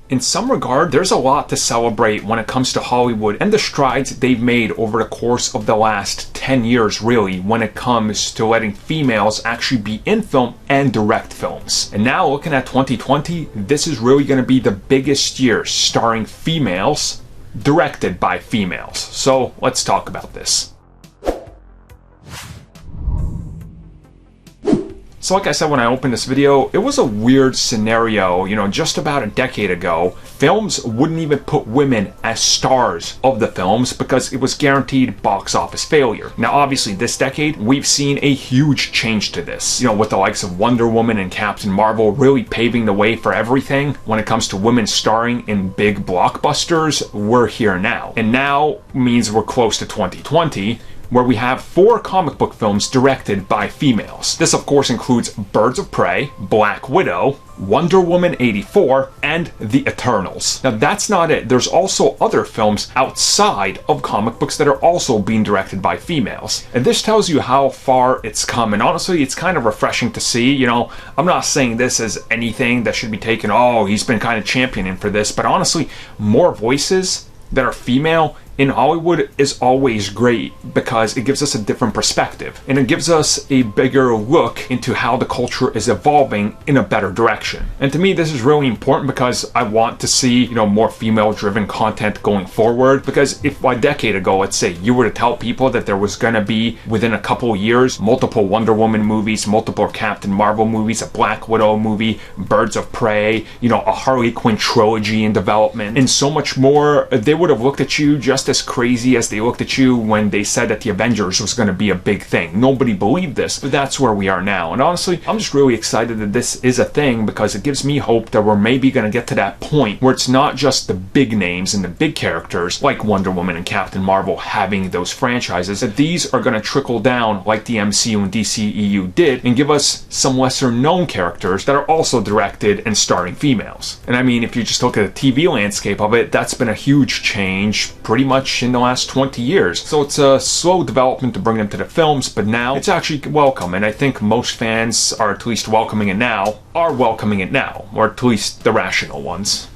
In some regard, there's a lot to celebrate when it comes to Hollywood and the strides they've made over the course of the last 10 years, really, when it comes to letting females actually be in film and direct films. And now, looking at 2020, this is really going to be the biggest year starring females, directed by females. So let's talk about this. So like I said when I opened this video, it was a weird scenario, just about a decade ago. Films wouldn't even put women as stars of the films because it was guaranteed box office failure. Now obviously this decade, we've seen a huge change to this. With the likes of Wonder Woman and Captain Marvel really paving the way for everything. When it comes to women starring in big blockbusters, we're here now. And now means we're close to 2020. Where we have 4 comic book films directed by females. This of course includes Birds of Prey, Black Widow, Wonder Woman 84, and The Eternals. Now that's not it. There's also other films outside of comic books that are also being directed by females. And this tells you how far it's come. And honestly, it's kind of refreshing to see. I'm not saying this as anything that should be taken, oh, he's been kind of championing for this. But honestly, more voices that are female in Hollywood is always great because it gives us a different perspective and it gives us a bigger look into how the culture is evolving in a better direction. And to me, this is really important because I want to see, more female-driven content going forward. Because if a decade ago, let's say, you were to tell people that there was gonna be, within a couple of years, multiple Wonder Woman movies, multiple Captain Marvel movies, a Black Widow movie, Birds of Prey, a Harley Quinn trilogy in development, and so much more, they would have looked at you just as crazy as they looked at you when they said that the Avengers was going to be a big thing. Nobody believed this, but that's where we are now. And honestly, I'm just really excited that this is a thing because it gives me hope that we're maybe going to get to that point where it's not just the big names and the big characters like Wonder Woman and Captain Marvel having those franchises, that these are going to trickle down like the MCU and DCEU did and give us some lesser known characters that are also directed and starring females. And I mean, if you just look at the TV landscape of it, that's been a huge change pretty much in the last 20 years. So it's a slow development to bring them to the films, but now it's actually welcome. And I think most fans are at least welcoming it now, or at least the rational ones.